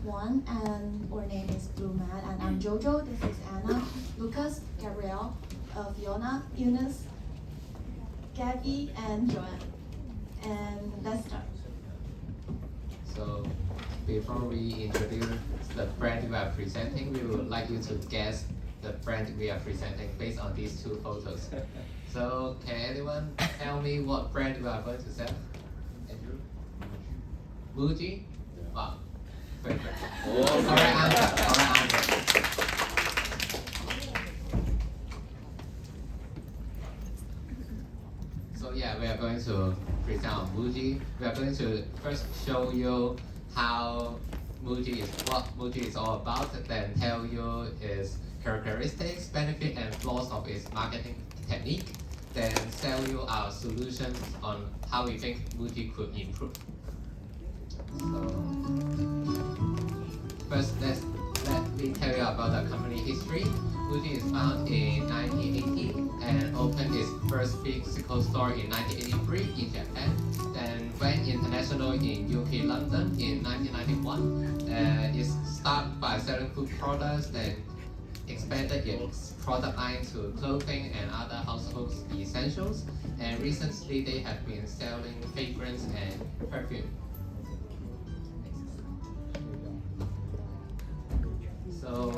one, and our name is BLOOMAD, and I'm Jojo. This is Anna, Lucas, Gabrielle, Fiona, Eunice, Gabby, and Joanne. And let's start. So before we introduce the brand we are presenting, we would like you to guess the brand we are presenting based on these two photos. So can anyone tell me what brand we are going to sell? Andrew? Muji? Wow. Very good. Correct answer. Correct answer. So yeah, we are going to present on Muji. We are going to first show you how what Muji is all about, then tell you its characteristics, benefit, and flaws of its marketing technique, then sell you our solutions on how we think Muji could improve. So first, let me tell you about the company history. Muji is founded in 1980 and opened its first physical store in 1983 in Japan. Then went international in UK, London in 1991. It started by selling food products, then expanded its product line to clothing and other household essentials. And recently, they have been selling fragrance and perfume. So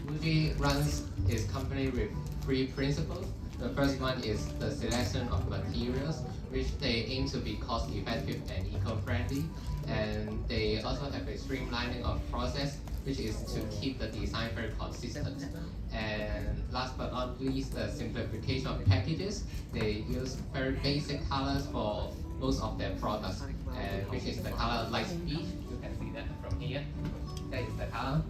Muji runs its company with three principles. The first one is the selection of materials, which they aim to be cost-effective and eco-friendly. And they also have a streamlining of process, which is to keep the design very consistent. And last but not least, the simplification of packages. They use very basic colors for most of their products, which is the color light peach. You can see that from here. That is the color.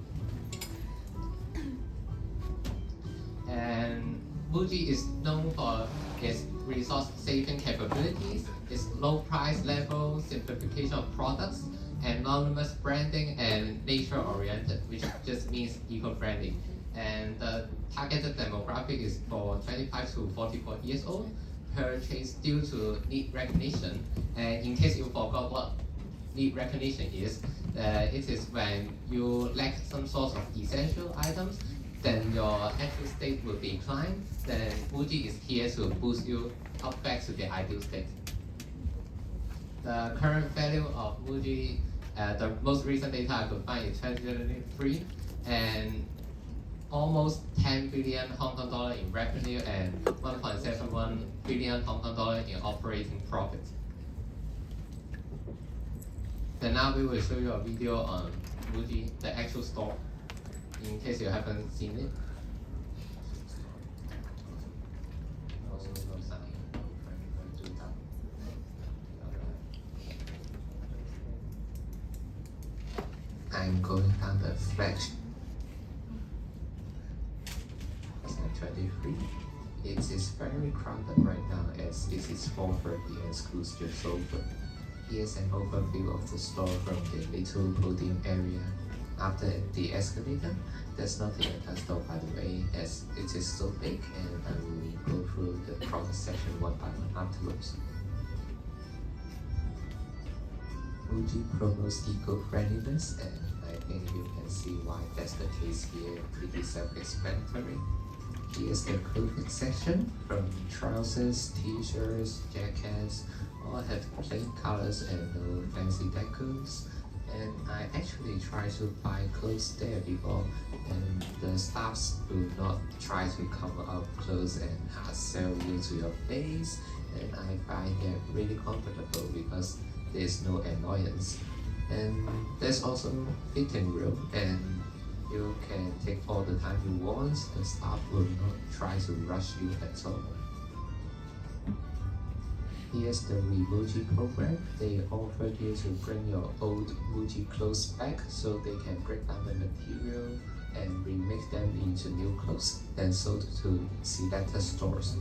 And Muji is known for its resource-saving capabilities, its low price level, simplification of products, anonymous branding, and nature-oriented, which just means eco-friendly. And the targeted demographic is for 25 to 44 years old, purchase due to need recognition. And in case you forgot what need recognition is, it is when you lack some sort of essential items, then your actual state will decline. Then Muji is here to boost you up back to the ideal state. The current value of Muji, the most recent data I could find is 2023, and almost 10 billion Hong Kong dollar in revenue and 1.71 billion Hong Kong dollar in operating profit. Then now we will show you a video on Muji, the actual store, in case you haven't seen it. I'm going down the flagship. 23. It is very crowded right now as it is 4:30 and school's just over. Here's an overview of the store from the little podium area. After the escalator, there's nothing attached though, by the way, as it is so big, and I will go through the product section one by one afterwards. Muji promotes eco-friendliness, and I think you can see why that's the case here, pretty self-explanatory. Here's the clothing section, from trousers, t-shirts, jackets, all have plain colors and no fancy decors. And I actually tried to buy clothes there before, and the staffs do not try to come up close and hard sell you to your face, and I find it really comfortable because there's no annoyance. And there's also fitting room, and you can take all the time you want. The staff will not try to rush you at all. Here's the Muji program. They offer you to bring your old Muji clothes back so they can break down the material and remake them into new clothes, then sold to selected stores.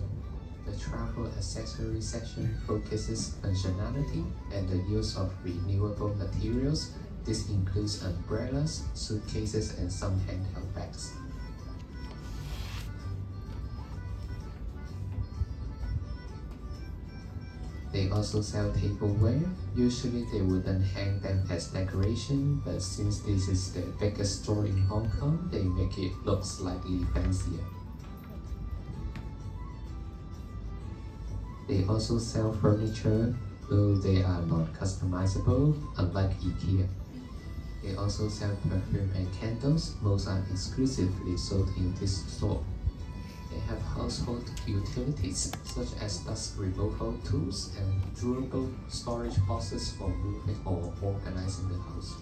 The travel accessory section focuses functionality and the use of renewable materials. This includes umbrellas, suitcases, and some handheld bags. They also sell tableware. Usually they wouldn't hang them as decoration, but since this is the biggest store in Hong Kong, they make it look slightly fancier. They also sell furniture, though they are not customizable, unlike IKEA. They also sell perfume and candles. Most are exclusively sold in this store. They have household utilities such as dust removal tools and durable storage boxes for moving or organizing the house.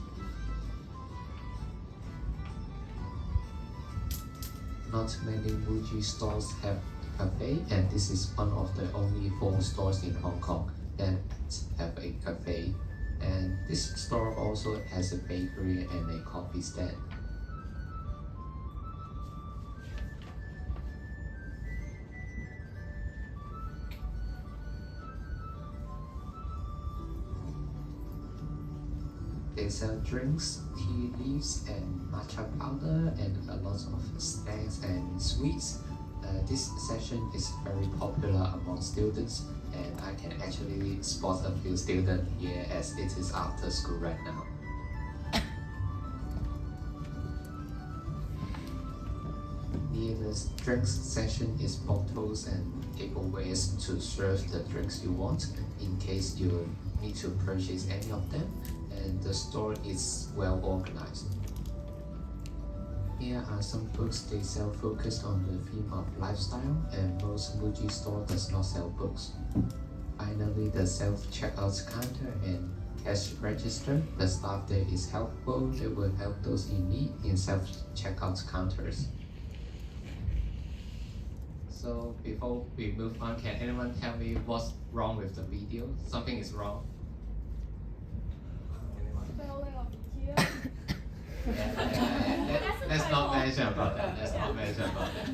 Not many Muji stores have a cafe, and this is one of the only 4 stores in Hong Kong that have a cafe. And this store also has a bakery and a coffee stand. They sell drinks, tea leaves, and matcha powder, and a lot of snacks and sweets. This session is very popular among students, and I can actually spot a few students here as it is after school right now. Near the drinks section is bottles and tablewares to serve the drinks you want in case you need to purchase any of them, and the store is well organized. Here are some books they sell focused on the theme of lifestyle, and most Muji store does not sell books. Finally, the self-checkout counter and cash register. The staff there is helpful. They will help those in need in self-checkout counters. So before we move on, can anyone tell me what's wrong with the video? Something is wrong. Let's not mention about that. Let's not mention about that.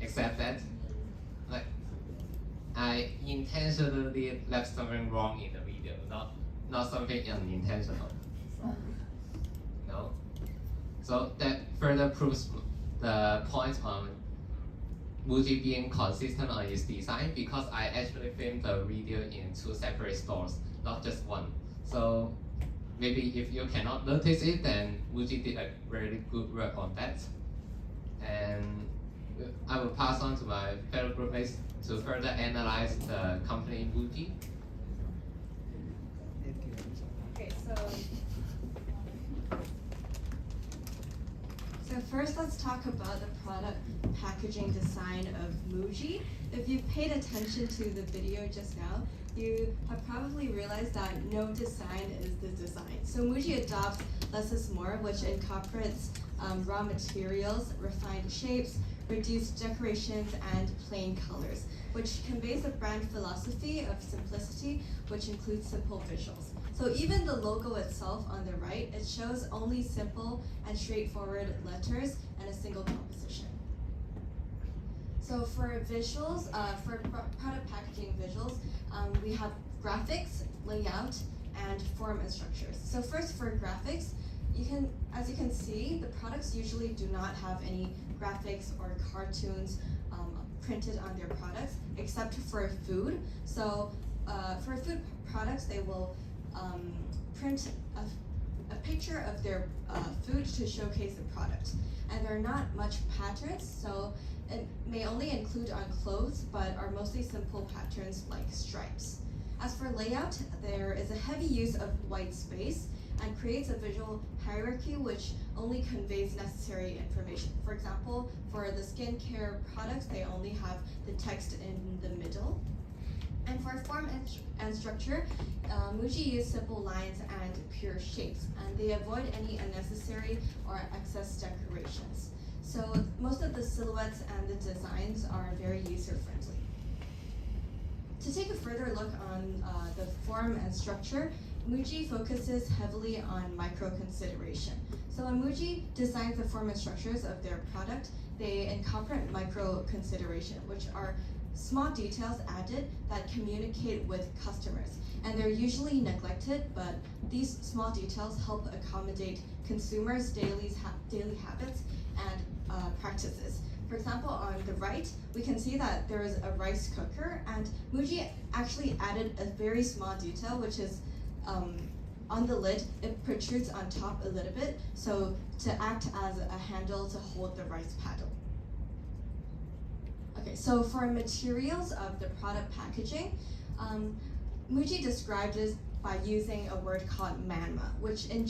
Except that, like, I intentionally left something wrong in the video, not something unintentional. No. So that further proves the point on Muji being consistent on its design, because I actually filmed the video in 2 separate stores, not just one. So maybe if you cannot notice it, then Muji did a really good work on that. And I will pass on to my fellow groupmates to further analyze the company Muji. Okay, So first, let's talk about the product packaging design of Muji. If you paid attention to the video just now, you have probably realized that no design is the design. So Muji adopts less is more, which incorporates raw materials, refined shapes, reduced decorations, and plain colors, which conveys a brand philosophy of simplicity, which includes simple visuals. So even the logo itself on the right, it shows only simple and straightforward letters and a single composition. So for visuals, for product packaging visuals, we have graphics, layout, and form and structures. So first for graphics, as you can see, the products usually do not have any graphics or cartoons printed on their products, except for food. So for food products, they will print a picture of their food to showcase the product. And there are not much patterns, so it may only include on clothes, but are mostly simple patterns like stripes. As for layout, there is a heavy use of white space and creates a visual hierarchy which only conveys necessary information. For example, for the skincare products, they only have the text in the middle. And for form and structure, Muji use simple lines and pure shapes, and they avoid any unnecessary or excess decorations. So most of the silhouettes and the designs are very user-friendly. To take a further look on the form and structure, Muji focuses heavily on micro-consideration. So when Muji designs the form and structures of their product, they incorporate micro-consideration, which are small details added that communicate with customers. And they're usually neglected, but these small details help accommodate consumers' daily habits and practices. For example, on the right, we can see that there is a rice cooker, and Muji actually added a very small detail, which is on the lid, it protrudes on top a little bit, so to act as a handle to hold the rice paddle. Okay, so for materials of the product packaging, Muji described this by using a word called manma, which is in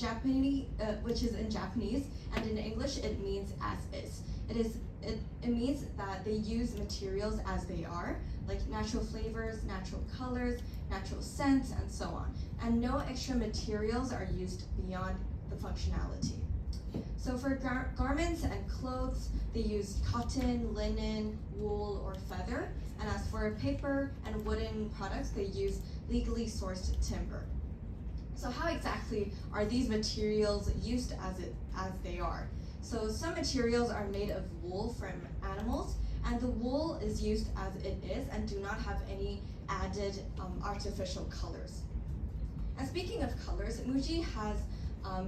Japanese, and in English it means as is. It means that they use materials as they are, like natural flavors, natural colors, natural scents, and so on. And no extra materials are used beyond the functionality. So for garments and clothes, they use cotton, linen, wool, or feather. And as for paper and wooden products, they use legally sourced timber. So how exactly are these materials used as they are? So some materials are made of wool from animals, and the wool is used as it is and do not have any added artificial colors. And speaking of colors, Muji has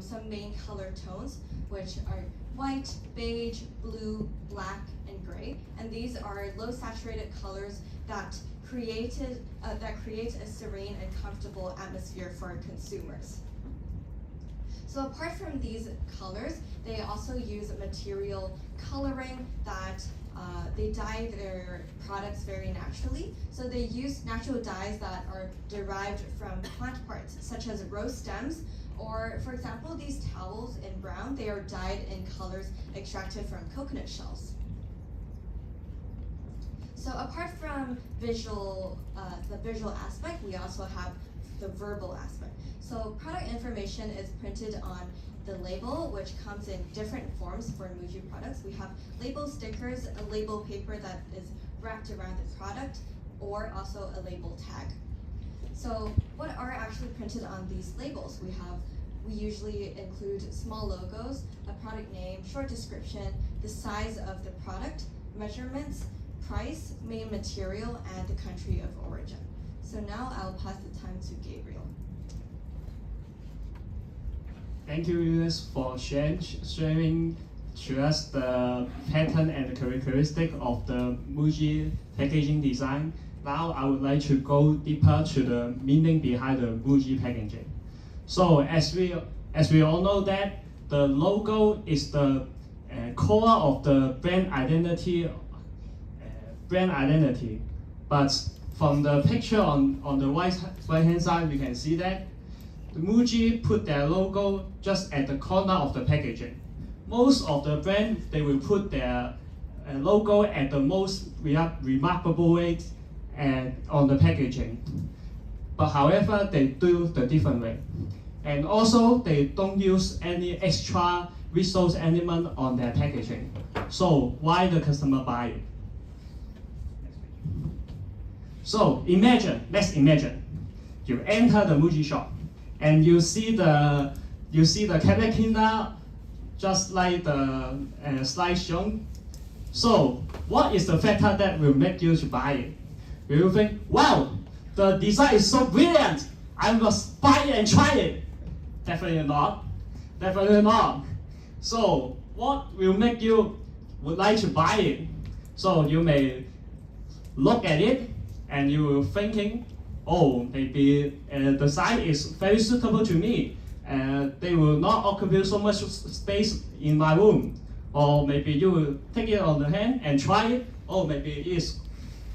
some main color tones, which are white, beige, blue, black, and gray. And these are low saturated colors that create a serene and comfortable atmosphere for consumers. So apart from these colors, they also use material coloring that they dye their products very naturally. So they use natural dyes that are derived from plant parts, such as rose stems, or for example, these towels in brown, they are dyed in colors extracted from coconut shells. So apart from the visual aspect, we also have the verbal aspect. So product information is printed on the label, which comes in different forms for Muji products. We have label stickers, a label paper that is wrapped around the product, or also a label tag. So what are actually printed on these labels? We usually include small logos, a product name, short description, the size of the product, measurements, price, main material, and the country of origin. So now I'll pass the time to Gabriel. Thank you, Eunice, for sharing to us the pattern and the characteristic of the Muji packaging design. Now I would like to go deeper to the meaning behind the Muji packaging. So as we all know that the logo is the core of the brand identity. But from the picture on the right hand side, we can see that the Muji put their logo just at the corner of the packaging. Most of the brands, they will put their logo at the most remarkable way and on the packaging. But however, they do the different way. And also, they don't use any extra resource element on their packaging. So why the customer buy it? So let's imagine, you enter the Muji shop and you see the caterpillar just like the slide shown. So what is the factor that will make you to buy it? Will you think, wow, the design is so brilliant, I must buy it and try it? Definitely not. Definitely not. So what will make you would like to buy it? So you may look at it and you will thinking, oh, maybe the size is very suitable to me. They will not occupy so much space in my room. Or maybe you will take it on the hand and try it. Or maybe it's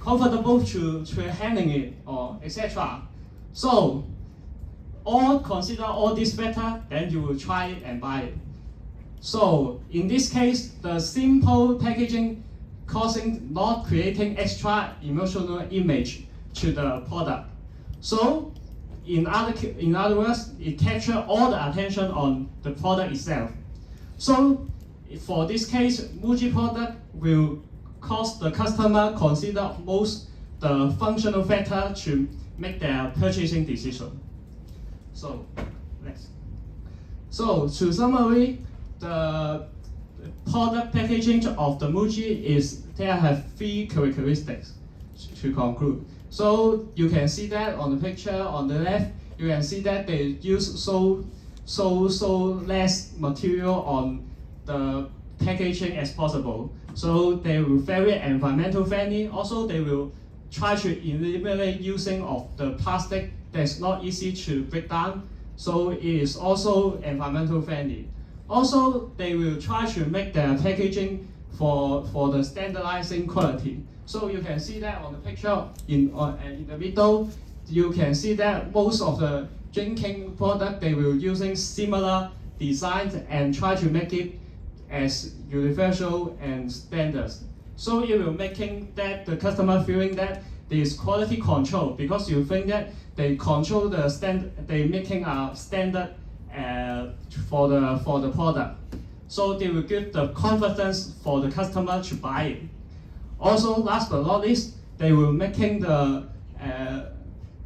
comfortable to handling it, or etc. So consider all this factor, then you will try it and buy it. So in this case, the simple packaging not creating extra emotional image to the product. So in other words, it captures all the attention on the product itself. So for this case, Muji product will cause the customer consider most the functional factor to make their purchasing decision. So next. So to summary, the product packaging of the Muji is they have three characteristics to conclude. So you can see that on the picture on the left, you can see that they use so less material on the packaging as possible. So they will very environmental friendly. Also, they will try to eliminate using of the plastic that's not easy to break down. So it is also environmental friendly. Also, they will try to make their packaging for the standardizing quality. So you can see that on the picture in the middle, you can see that most of the drinking product, they will using similar designs and try to make it as universal and standards. So it will making that the customer feeling that there is quality control because you think that they control the they making a standard for the product. So they will give the confidence for the customer to buy it. Also, last but not least, they will making the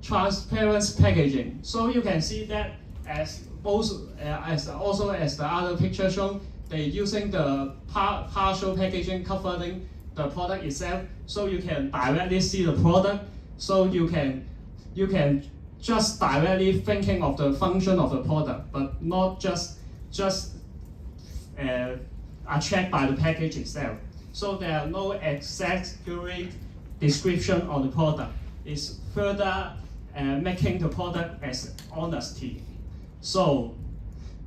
transparent packaging. So you can see that as the other picture shown, they using the partial packaging covering the product itself, so you can directly see the product. So you can just directly thinking of the function of the product, but not just attracted by the package itself. So there are no exaggerate description on the product. It's further making the product as honesty. So,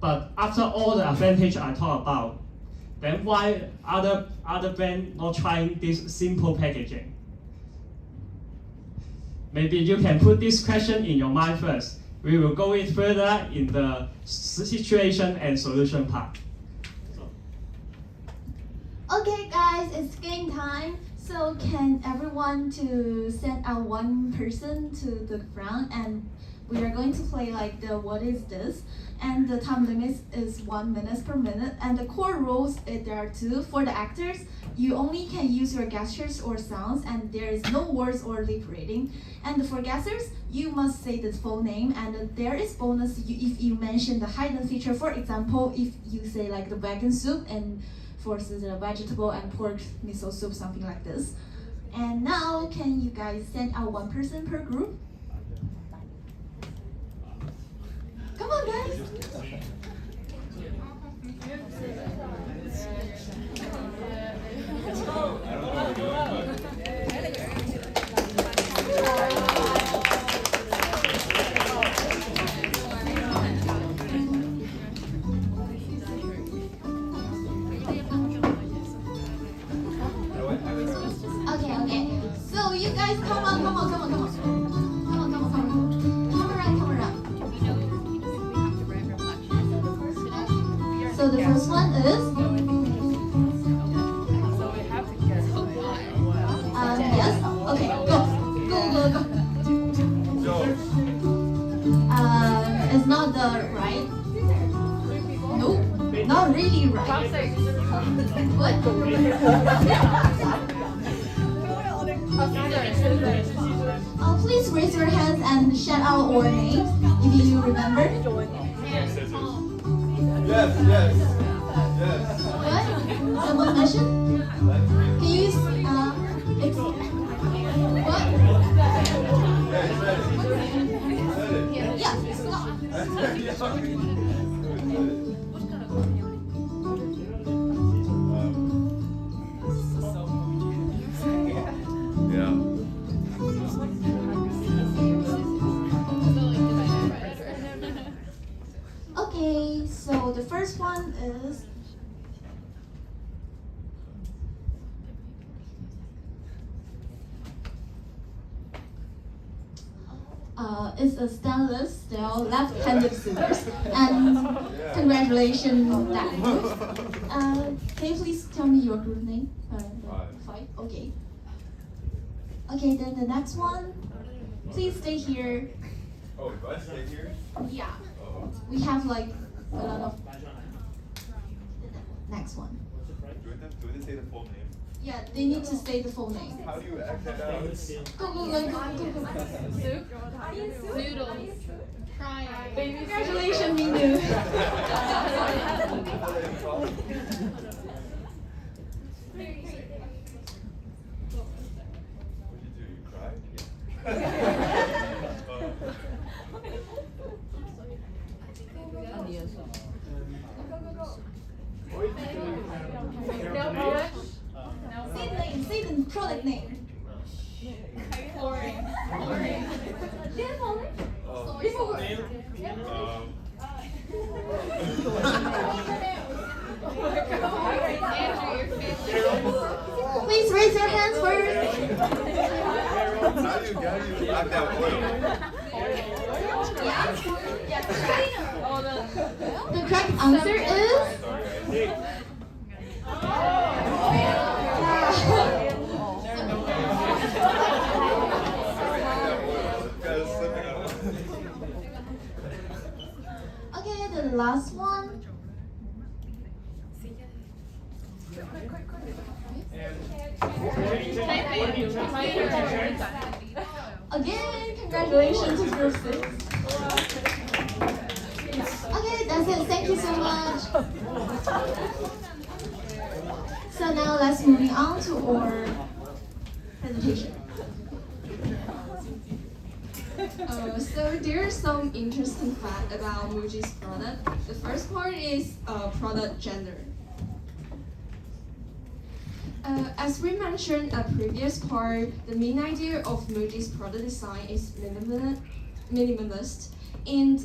but after all the advantage I talk about, then why other brand not trying this simple packaging? Maybe you can put this question in your mind first. We will go it further in the situation and solution part. Okay guys, it's game time. So can everyone to send out one person to the front, and we are going to play like the what is this, and the time limit is 1 minute per minute, and the core rules there are two. For the actors, you only can use your gestures or sounds, and there is no words or lip reading. And for guessers, you must say the full name, and there is bonus if you mention the hidden feature. For example, if you say like the vegan soup and for the vegetable and pork miso soup, something like this. And now, can you guys send out one person per group? Come on, guys. Okay. So you guys, come on. Come around. So the first one is. Yes. Okay. Go. It's not the right. Nope. Not really right. What? Please raise your hands and shout out our names if you remember. Yes. What? Someone mentioned? Can you what? Yeah, stop. Okay, so the first one is it's a stainless steel left-handed scissors, and congratulations, that group. Can you please tell me your group name? Five. Okay. Okay, then the next one. Please stay here. Oh, do I stay here? Yeah. Oh. We have like a lot of. Next one. Do they say the full name? Yeah, they need to say the full name. How do you act that out? Go. Soup. Noodles. Frying. Congratulations, Minu. What'd you do? You cried? Say the product name. Orange. Please raise your hands first. How do you knock that oil? The correct answer is. Okay, the last one. Again, congratulations to group 6. Okay, that's it. Thank you so much. So now let's moving on to our presentation. So there are some interesting facts about Muji's product. The first part is product gender. As we mentioned a previous part, the main idea of Muji's product design is minimalist, and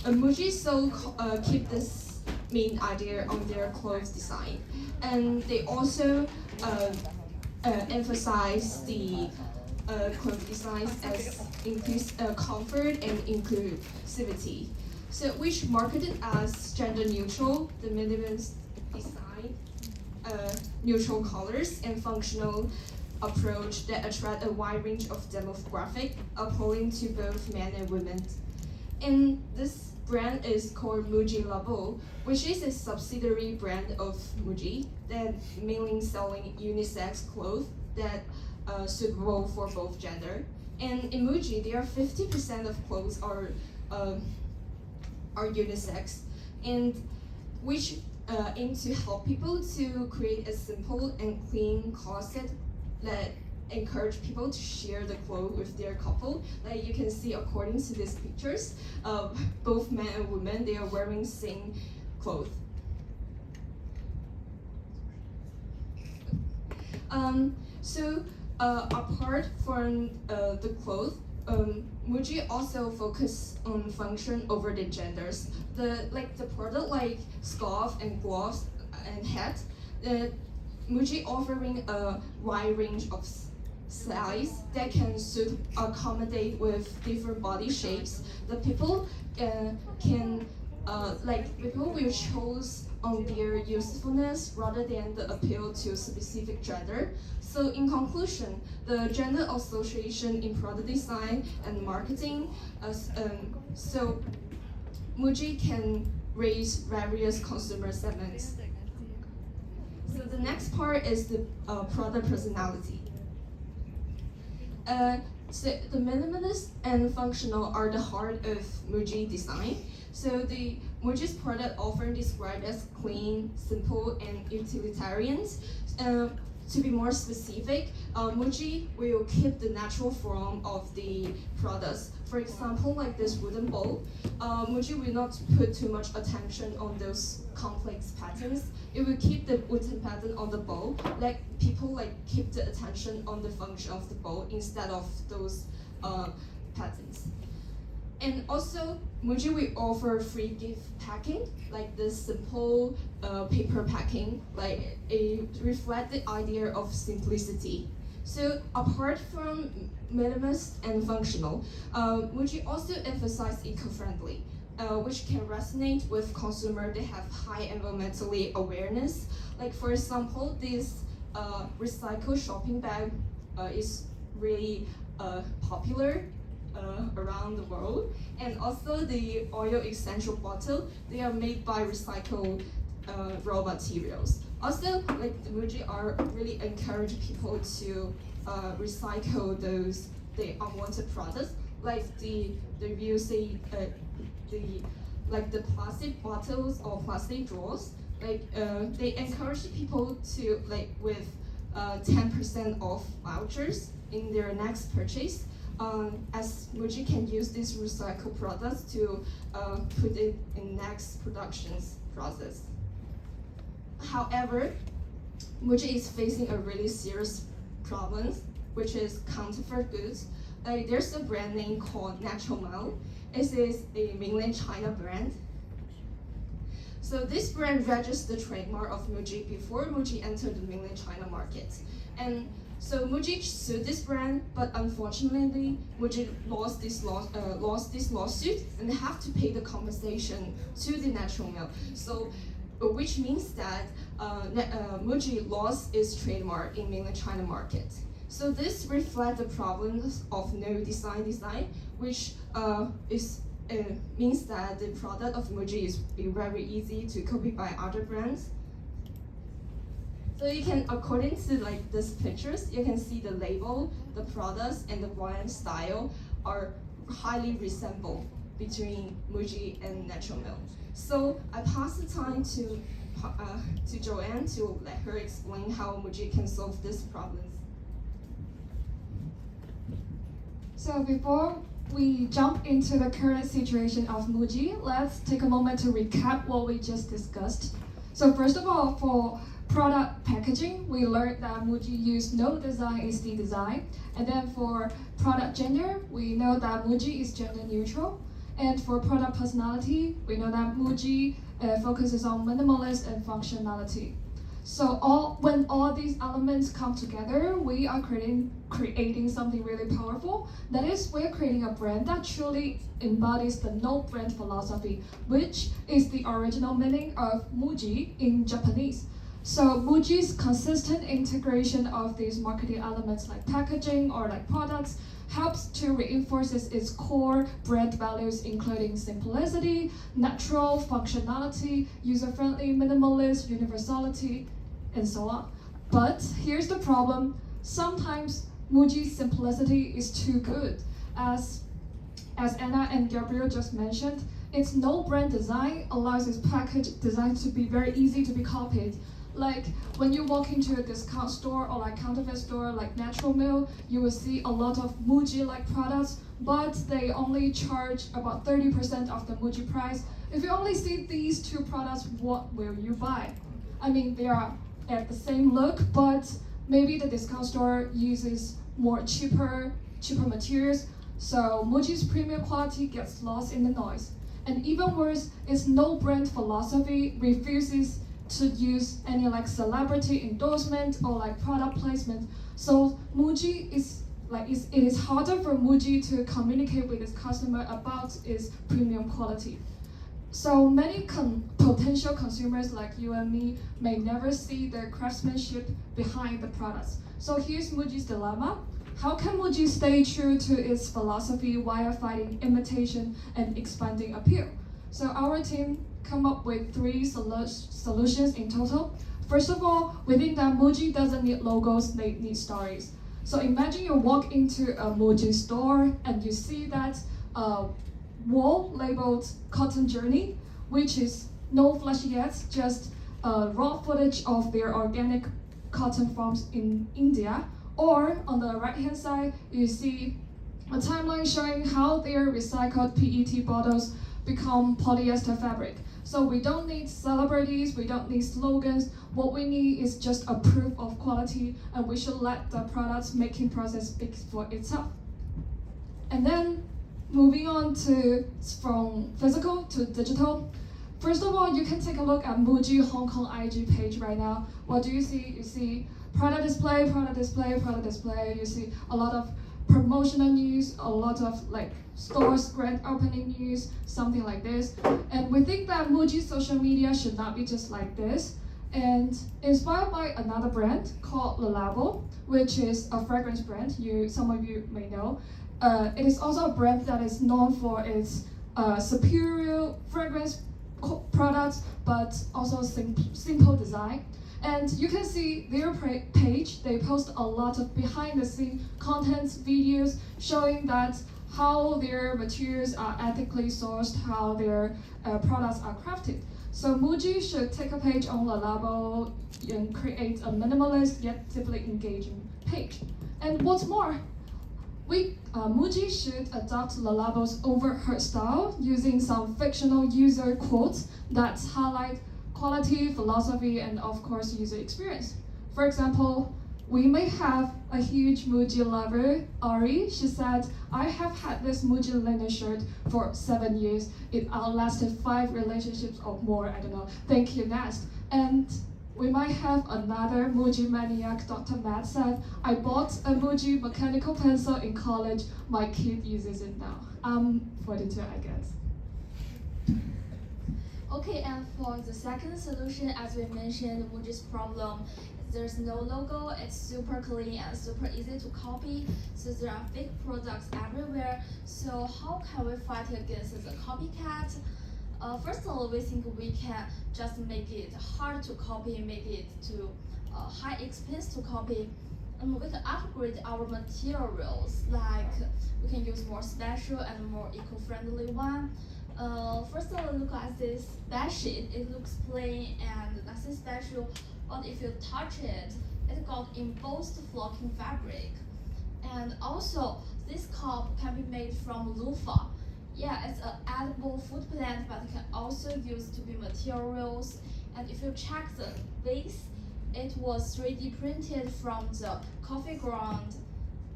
Muji keep this main idea on their clothes design, and they also emphasize the clothes designs as increase comfort and inclusivity. So which marketed as gender neutral, the minimalist design, neutral colors and functional approach that attract a wide range of demographic, appealing to both men and women. And this brand is called Muji Labo, which is a subsidiary brand of Muji that mainly selling unisex clothes that suitable for both gender. And in Muji, there are 50% of clothes are unisex, and which aim to help people to create a simple and clean closet that encourage people to share the clothes with their couple. Like you can see according to these pictures, both men and women, they are wearing same clothes. Apart from the clothes, Muji also focus on function over the genders. The product like scarf and gloves and hat, Muji offering a wide range of size that can accommodate with different body shapes. The people people will choose on their usefulness rather than the appeal to specific gender. So in conclusion, the gender association in product design and marketing, so Muji can raise various consumer segments. So the next part is the product personality. So the minimalist and functional are the heart of Muji design. So the Muji's product often described as clean, simple, and utilitarian. To be more specific, Muji will keep the natural form of the products. For example, like this wooden bowl, Muji will not put too much attention on those complex patterns. It will keep the wooden pattern on the bowl. Like people keep the attention on the function of the bowl instead of those patterns. And also, Muji will offer free gift packing, like this simple paper packing, like it reflects the idea of simplicity. So apart from minimalist and functional, Muji also emphasizes eco-friendly, which can resonate with consumers that have high environmentally awareness. Like for example, this recycled shopping bag is really popular around the world, and also the oil essential bottle, they are made by recycled raw materials. Also, like Muji are really encourage people to recycle those the unwanted products, like the using the plastic bottles or plastic drawers. Like they encourage people to with 10% off vouchers in their next purchase. As Muji can use these recycled products to put it in next productions process. however, Muji is facing a really serious problem, which is counterfeit goods. There's a brand name called Natural Mel. It is a mainland China brand. So this brand registered the trademark of Muji before Muji entered the mainland China market. And so Muji sued this brand, but unfortunately, Muji lost this lawsuit and have to pay the compensation to the Natural Mel. So, which means that Muji lost its trademark in mainland China market. So this reflects the problems of no design, which means that the product of Muji is very easy to copy by other brands. So you can, according to like these pictures, you can see the label, the products, and the brand style are highly resemble between Muji and Natural Mel. So I pass the time to Joanne to let her explain how Muji can solve these problems. So before we jump into the current situation of Muji, let's take a moment to recap what we just discussed. So first of all, for product packaging, we learned that Muji used no design is the design. And then for product gender, we know that Muji is gender neutral. And for product personality, we know that Muji focuses on minimalist and functionality. So when all these elements come together, we are creating something really powerful. That is, we're creating a brand that truly embodies the no brand philosophy, which is the original meaning of Muji in Japanese. So Muji's consistent integration of these marketing elements like packaging or like products helps to reinforce its core brand values, including simplicity, natural, functionality, user-friendly, minimalist, universality, and so on. But here's the problem. Sometimes Muji's simplicity is too good. As Anna and Gabriel just mentioned, its no brand design allows its package design to be very easy to be copied. Like when you walk into a discount store or like counterfeit store like Natural Mel, you will see a lot of Muji-like products, but they only charge about 30% of the Muji price. If you only see these two products, what will you buy? I mean, they are at the same look, but maybe the discount store uses more cheaper materials, so Muji's premium quality gets lost in the noise. And even worse, its no brand philosophy refuses to use any like celebrity endorsement or like product placement. So Muji is it is harder for Muji to communicate with its customer about its premium quality. So many potential consumers like you and me may never see the craftsmanship behind the products. So here's Muji's dilemma. How can Muji stay true to its philosophy while fighting imitation and expanding appeal? So our team come up with 3 solutions in total. First of all, we think that Muji doesn't need logos, they need stories. So imagine you walk into a Muji store and you see that wall labeled Cotton Journey, which is no flashy ads, just raw footage of their organic cotton farms in India. Or on the right hand side, you see a timeline showing how their recycled PET bottles become polyester fabric. So we don't need celebrities, we don't need slogans. What we need is just a proof of quality, and we should let the product's making process speak for itself. And then moving on to from physical to digital. First of all, you can take a look at Muji Hong Kong IG page right now. What do you see? You see product display, product display, product display. You see a lot of promotional news, a lot of like stores grand opening news, something like this. And we think that Muji's social media should not be just like this. And inspired by another brand called Le Labo, which is a fragrance brand, some of you may know. It is also a brand that is known for its superior fragrance products, but also simple design. And you can see their page, they post a lot of behind-the-scenes contents, videos, showing that how their materials are ethically sourced, how their products are crafted. So Muji should take a page on Le Labo and create a minimalist yet deeply engaging page. And what's more, Muji should adopt Le Labo's overheard style using some fictional user quotes that highlight quality, philosophy, and of course user experience. For example, we may have a huge Muji lover, Ari. She said, I have had this Muji linen shirt for 7 years. It outlasted 5 relationships or more, I don't know. Thank you, Nest. And we might have another Muji maniac, Dr. Matt said, I bought a Muji mechanical pencil in college. My kid uses it now. I'm 42, I guess. Okay, and for the second solution, as we mentioned, Muji's problem, there's no logo, it's super clean and super easy to copy, so there are fake products everywhere. So how can we fight against the copycat? First of all, we think we can just make it hard to copy, make it to high expense to copy. We can upgrade our materials, like we can use more special and more eco-friendly one. First of all, look at this bed sheet. It looks plain and nothing special, but if you touch it, it got embossed flocking fabric. And also, this cup can be made from loofah. Yeah, it's an edible food plant, but it can also use to be materials. And if you check the base, it was 3D printed from the coffee ground.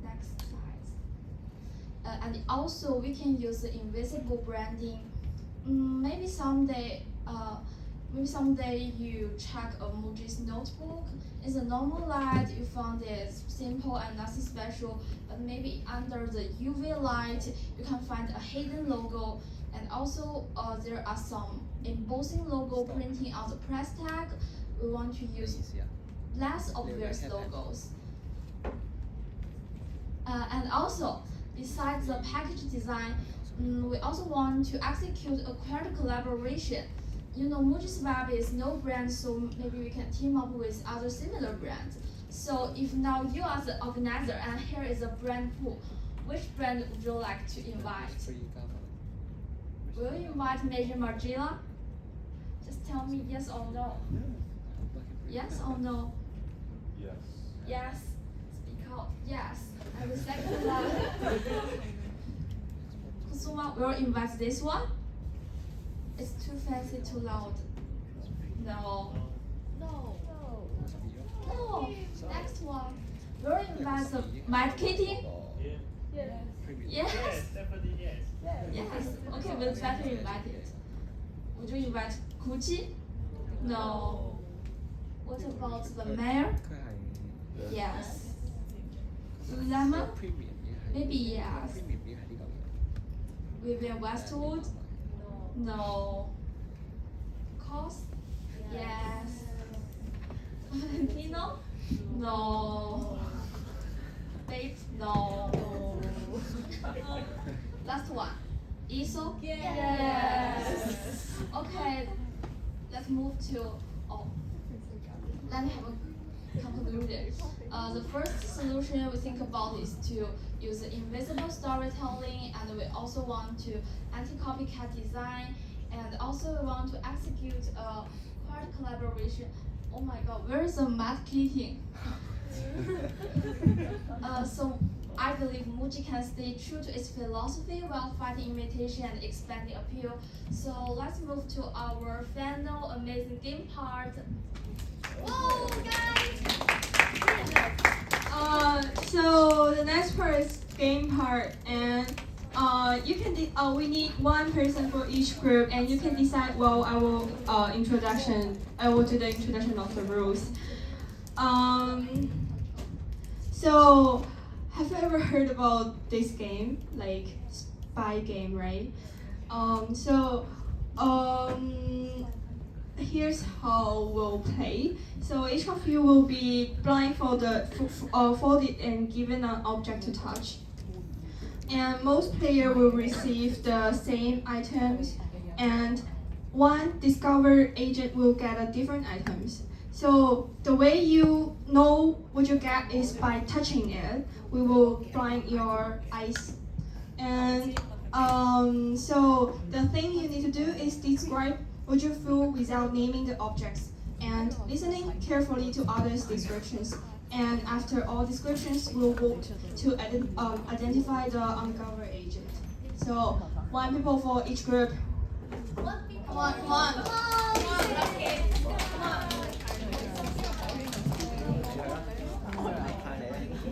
Next slide. And also, we can use the invisible branding. Maybe someday you check a Muji's notebook. In the normal light, you found it simple and nothing special, but maybe under the UV light, you can find a hidden logo. And also, there are some embossing logo printing on the press tag. We want to use less obvious logos. And also, besides the package design, we also want to execute a query collaboration. You know, Muji's web is no brand, so maybe we can team up with other similar brands. So if now you are the organizer and here is a brand pool, which brand would you like to invite? Will you invite Major Margiela? Just tell me yes or no. Yes or no? Yes. Yes. Speak out. Yes. And the second one. Kusuma will invite this one. It's too fancy, too loud. No. No. No. Next one. Will invite the Mad Kitty? Yes. Yes. Definitely yes. Yes. Okay, we'll try to invite it. Would you invite Gucci? No. What about the mayor? Yes. Lululemon? Maybe yes. Vivian Westwood? No. COS? Yes. Valentino? No. Babe? No. Last one. ISO? Yes. Okay. Let's move to let me have a conclusion. The first solution we think about is to use invisible storytelling, and we also want to anti-copycat design, and also we want to execute a query collaboration. Oh my god, where is the Mad Kitty? So I believe Muji can stay true to its philosophy while fighting imitation and expanding appeal. So let's move to our final amazing game part. Whoa, guys! So the next part is game part, and you can we need one person for each group, and you can decide. Well, I will do the introduction of the rules. So have you ever heard about this game, like spy game, right? Here's how we'll play. So each of you will be blindfolded, folded, and given an object to touch. And most players will receive the same items, and one discovered agent will get a different items. So the way you know what you get is by touching it. We will blind your eyes. And so the thing you need to do is describe what you feel without naming the objects and listening carefully to others' descriptions. And after all descriptions, we'll vote to identify the uncovered agent. So one people for each group. Come on, come on.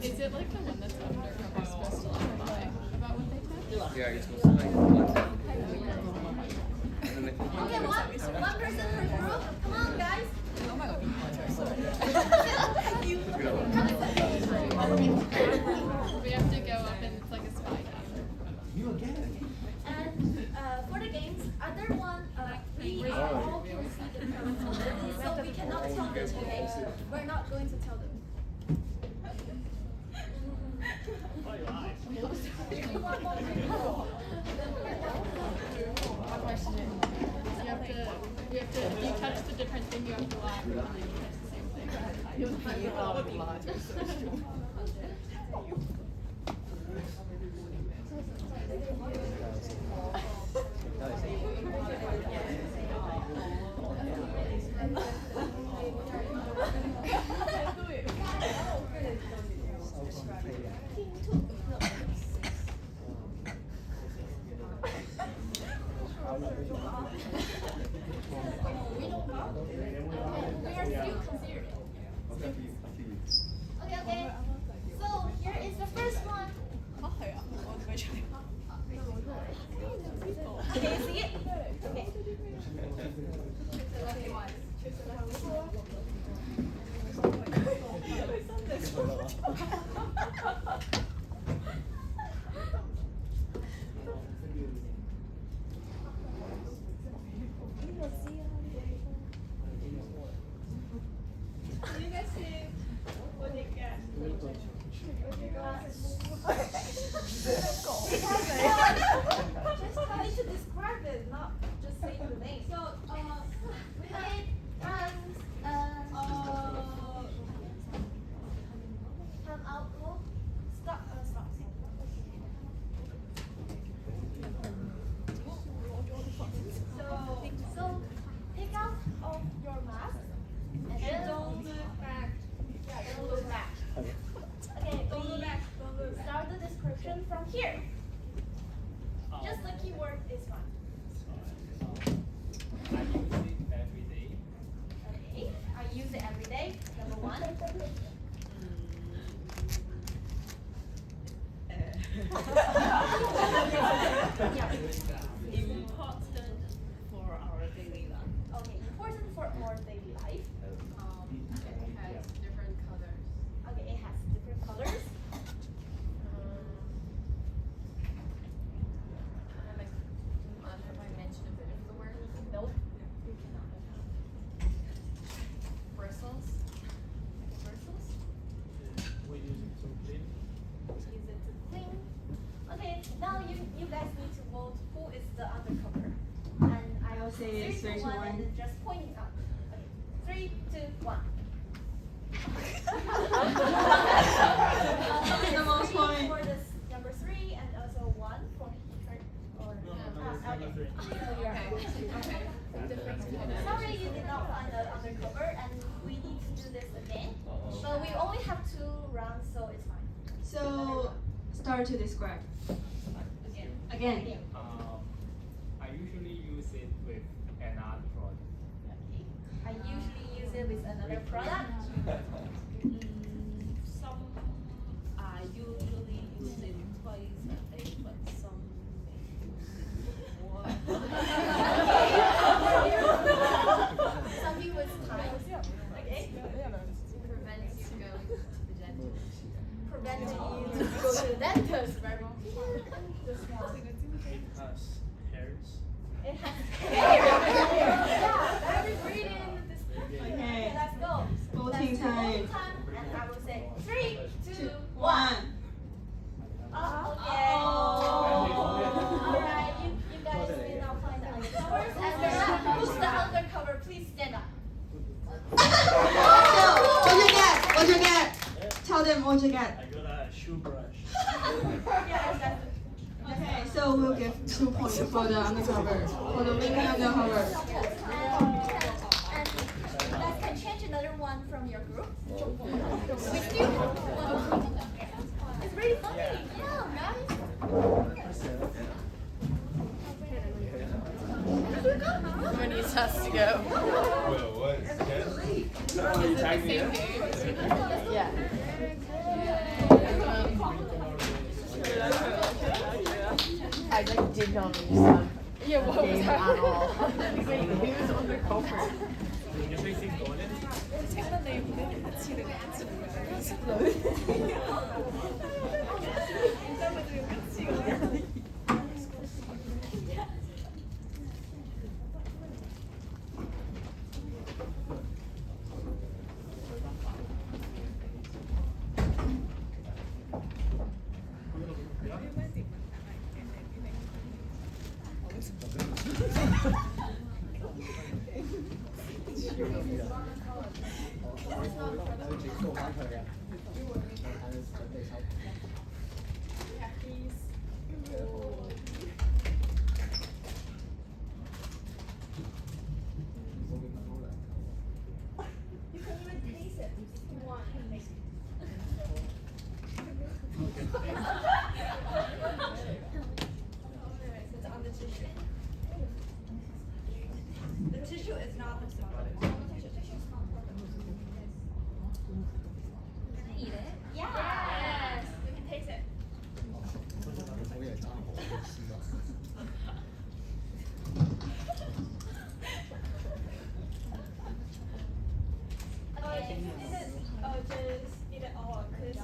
Is it like the one that's under where we're supposed to like lie about what they did? Yeah, you're supposed to like. Okay, one person per group. Come on, guys. We have to go up and it's like a spy game. And for the games, other one, we all can see the responsibility, so we cannot tell them. Okay, we're not going to tell them. Our question is, if you touch the different thing, you have to lie, and then you touch the same thing. We are still considering. Okay. So here is the first one. Can you see it? Okay. You guys see what they get? Just try to describe it, not just say the name. So, we had time out. Stop. So take out of your mask and don't look back. Yeah, don't look back. Okay, don't look back. Start the description from here. Just the keyword is fine. I use it every day. Okay, I use it every day. Number one. Important for our daily life. Okay, important for our daily life. It has different colors. Okay, it has different colors. Have I mentioned a bit of the word? Nope, you cannot. Bristles. Bristles. We use it to clean. Use it to clean. Okay, now you guys need to vote who is the undercover. And I will say 3, 2, 1 and then just pointing up. Okay, 3, 2, 1. The most point. For this number 3 and also 1 for third. Or okay. So you're sorry you did not find the undercover, and we need to do this again. But we only have 2 rounds, so it's fine. So, start to describe. Again. I usually use it with another product. Okay. I usually use it with another product. Some I usually use it twice a day, but some may use it more. Some people it's time. Okay. Prevents you going to the dentist. Preventing you to go to the dentist. Very It has hairs. It has yeah, very pretty in the description. Okay. Let's go. Voting Let's do time. voting time, and I will say 3, 2, 1. 1. Okay. Alright, you guys did not find the undercovers. And who's the undercover? Please stand up. So, what you get? What you get? Tell them what you get. I got a shoe brush. Yeah, that's Okay, so we'll give 2 points for the undercover. For the winning undercover. and you guys can change another one from your group. We still have one. It's really funny. Yeah, guys. Yeah. I like didn't understand. Yeah, what was that? At all. He was undercover. You can even taste it if you want. It's on the tissue. The tissue is not the solid. Can I eat it? Yes. We can taste it. Okay, is it just eat it all? Cause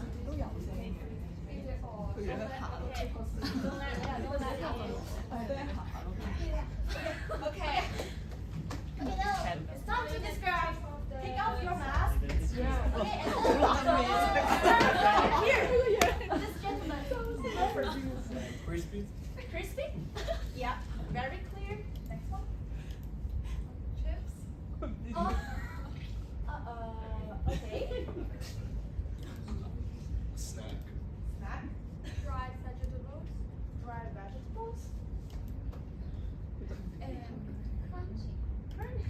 eat it all. Okay. Don't let Okay. Okay, now it's time to describe. Take off your mask. Okay, and here, this gentleman. Crispy? Crispy? Yeah, very clear. Next one. Chips? Oh. Okay. Snack. Snack? Dried vegetables? Dried vegetables? Crunchy. Crunchy.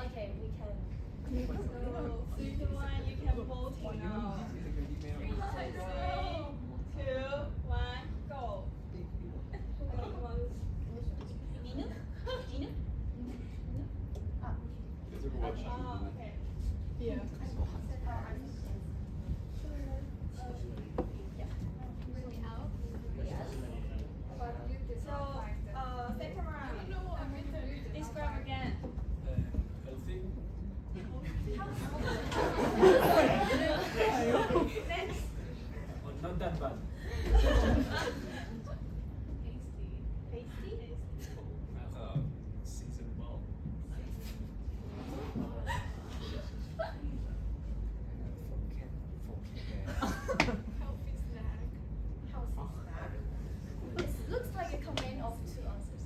Okay, we can. So, 3, 2, 1, you can vote now. 3, 2, 1, go. Dinu? Dinu? Okay. Yeah. So, second round. Describe again. Healthy? Next. Oh, not that bad. Tasty? Seasoned well. Healthy snack. It looks like a combination of 2 answers.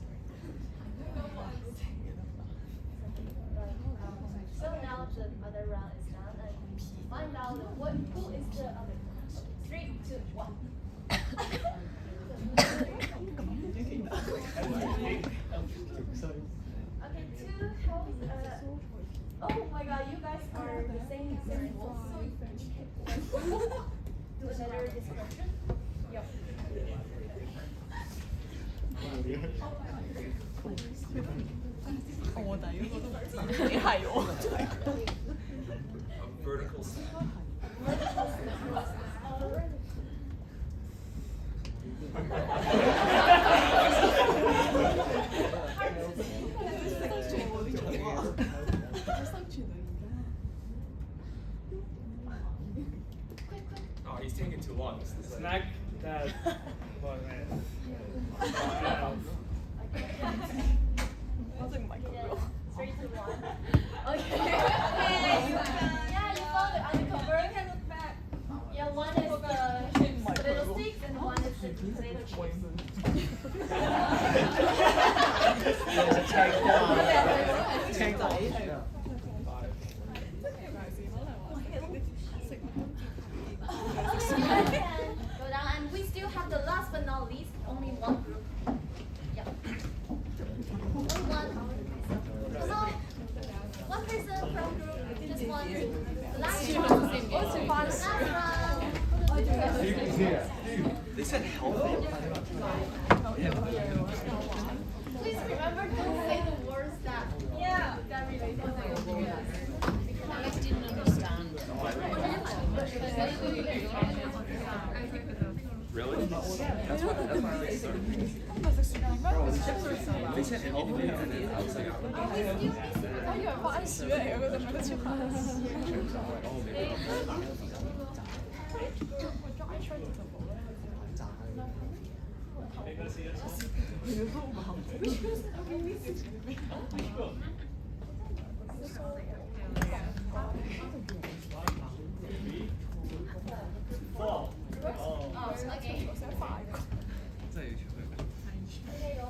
So now the other round is done, and find out who is the other. 3, 2, 1. Okay, 2 health. Oh my God, you guys are the same rules. Do another description. Yep. A vertical snack. Oh, he's taking too long. This is Snack that. Well, man. Three, two, one. Okay. Yeah, you found it undercover. You can look back. Yeah, one is the potato sticks and one is the potato chips. Go down, and we still have the last but not least, only one group. Yeah. Only one. So, one person from group just wants the last round. They said healthy. Please remember, don't say the words that relate to the I didn't understand.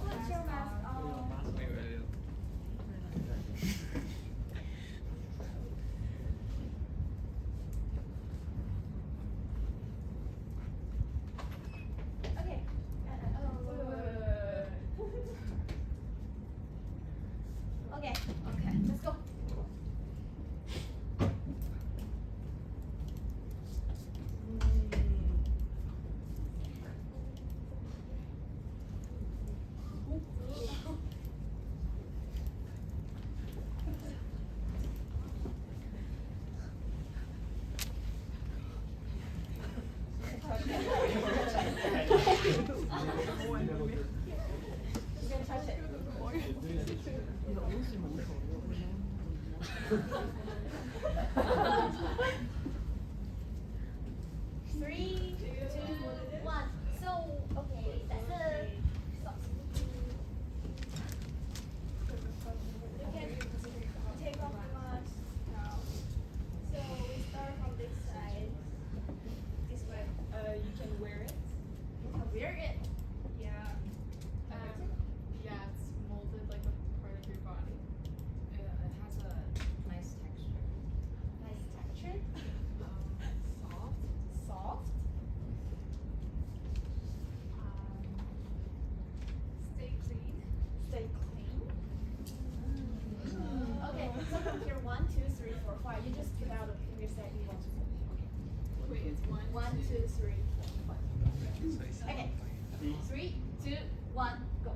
Put your mask on. Okay. Okay. Okay. Let's go. Three, two, one. So, okay, that's a socks. You can take off the mask now. So we start from this side. This way. You can wear it. You can wear it. Yeah. Yeah, it's molded like a part of your body. It has a nice texture. Nice texture. Soft. Soft. Stay clean. Stay clean. Okay, so from here 1, 2, 3, 4, 5. You just put out the fingers that you want to put. Wait, it's 1, 1, 2, 3, 4, 5. Okay. 3, 2, 1, go.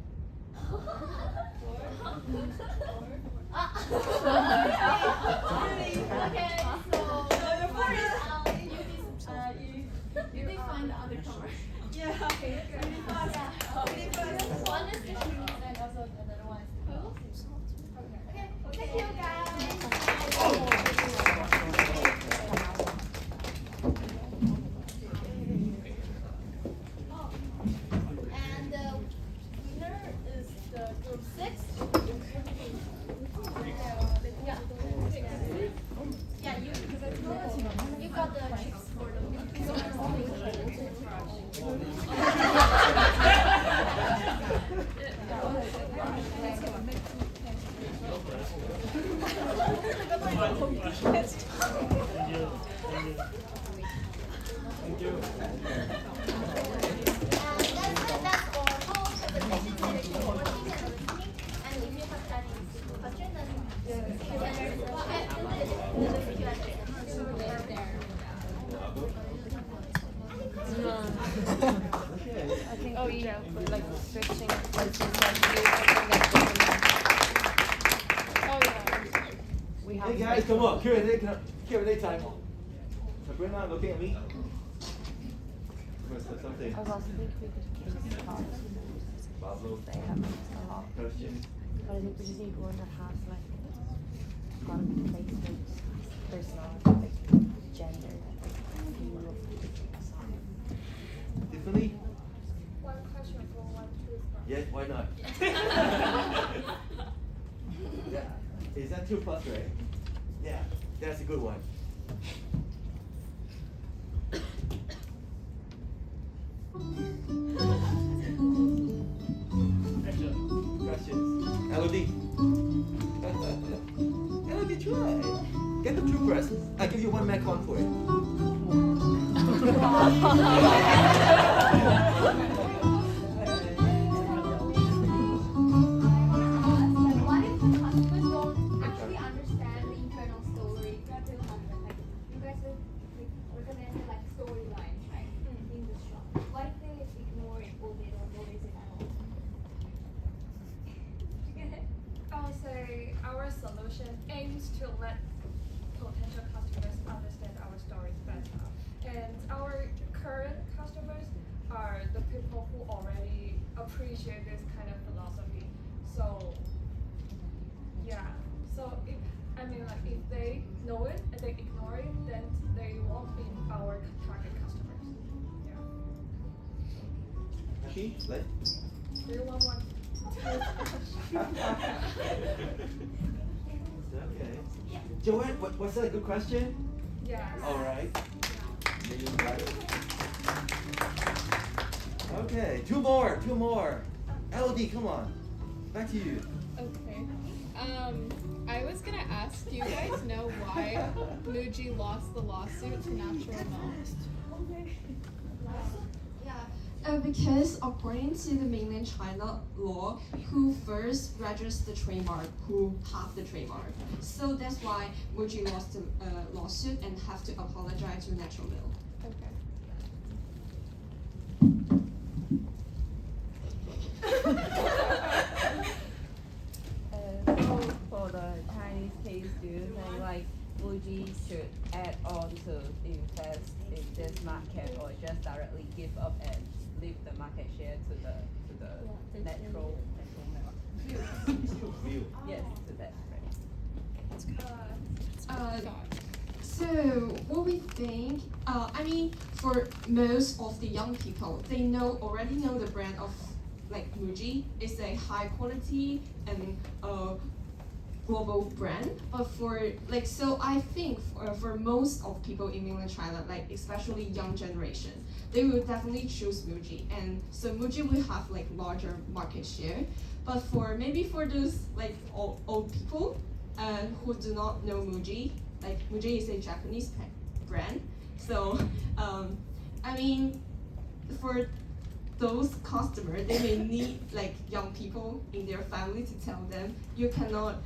Okay, so you define the other color. Yeah. Okay. One is the shoes and also another one is the clothes. Okay. Thank you guys. And the winner is the group 6. Yeah. Yeah, you got the chips for Thank you. That's all. Thank you for watching and listening. And if you have any questions, then I think we like switching places like you. Oh yeah. We have Hey guys, come on, Q&A time. Sabrina, looking at me. Something. I was also thinking we could case talk. Pablo, They have a lot. question. But I think we just need one that has like a lot of placement, personality, like gender, view of Tiffany? one question for one truth. Yes, why not? Yeah. Is that 2 plus, right? Yeah, that's a good one. Questions? LOD. LOD, try. Get the true press. I give you 1 Macon for it. What if the customers don't actually understand the internal story? You guys will recommend like storylines, right? In the shop. What if they ignore it or they don't notice it at all? I would say our solution aims to let potential customers understand our stories better. And our current customers are the if they know it and they ignore it, then they won't be our target customers. Yeah. Happy? Like? Do you want one? Okay. Joanne, was that a good question? Yes. All right. Then you got it. Okay, two more. LD, come on. Back to you. Okay. I was gonna ask, do you guys know why Muji lost the lawsuit to Natural Milk? Because according to the mainland China law, who first registered the trademark, who have the trademark. So that's why Muji lost the lawsuit and have to apologize to Natural Milk. Okay. So for the Chinese case, do you think like Muji should add on to invest in this market or just directly give up and leave the market share to the natural milk? Yes, to that brand. So what we think, I mean, for most of the young people, they already know the brand of like Muji is a high quality and global brand. But for like, so I think for most of people in mainland China, like especially young generation, they will definitely choose Muji, and so Muji will have like larger market share. But maybe for those like old people who do not know Muji, like Muji is a Japanese brand, so I mean, for those customers, they may need like young people in their family to tell them you cannot,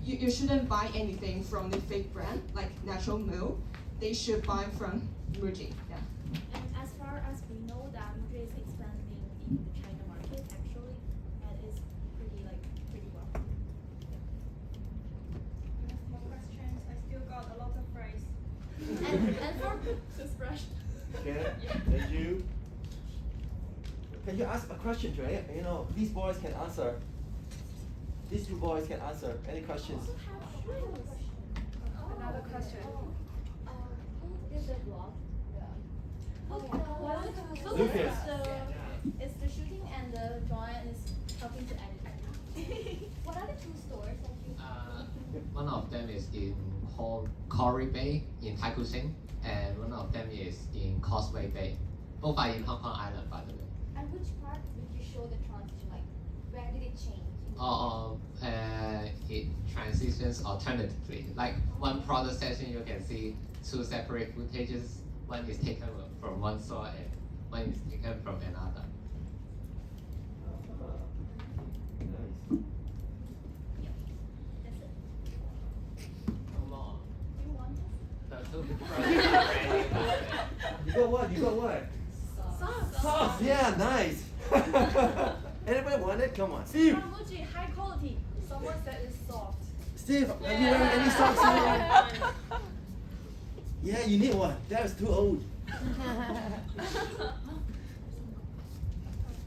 you shouldn't buy anything from the fake brand like Natural Milk. They should buy from Muji. Yeah. And as far as we know that Muji is expanding in the China market, actually, that is pretty well. More questions? I still got a lot of phrase. And for just brush. Okay, thank you. Can you ask a question, Dre? You know, these boys can answer. These two boys can answer. Any questions? Another question. Who did the vlog? Okay. Lucas. It's the shooting and the Joanne is helping to edit. What are the two stores that you? One of them is in Quarry Bay in Taikoo and one of them is in Causeway Bay. Both are in Hong Kong Island, by the way. And which part did you show the transition? Like, where did it change? It transitions alternatively. Like one product session, you can see two separate footages. One is taken from one store and one is taken from another. Nice. That's it. Come on. Do you want this? You got what? You got what? Sauce. Sauce. Yeah, nice. Anybody want it? Come on, Steve. From Muji, high quality. Someone said it's soft. Steve, have you learned any socks here? Yeah, you need one. That was too old.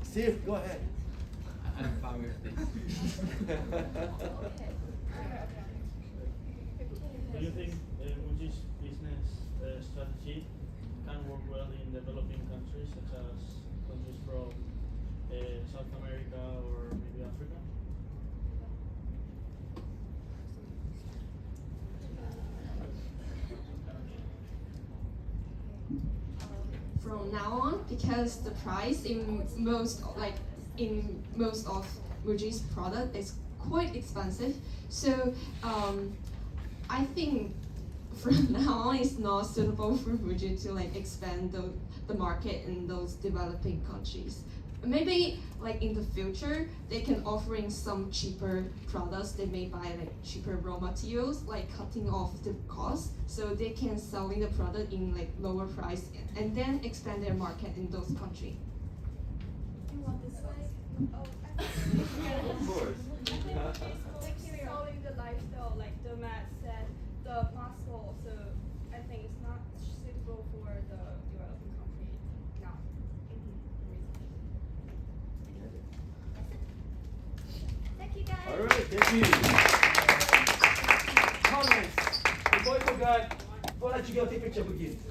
Steve, go ahead. I'm fine with this. Do you think Muji's business strategy can work well in developing countries such as countries from South America or maybe Africa? From now on, because the price in most of Muji's product is quite expensive, so I think from now on it's not suitable for Muji to like expand the market in those developing countries. Maybe like in the future they can offering some cheaper products. They may buy like cheaper raw materials, like cutting off the cost, so they can selling the product in like lower price and then expand their market in those countries. You want this way? Oh, Of course. it's following the lifestyle, like the Matt said, the muscle. So I think it's not suitable for the developing country now. Thank you guys. All right, thank you. Comments. I'll let you go take a picture with you.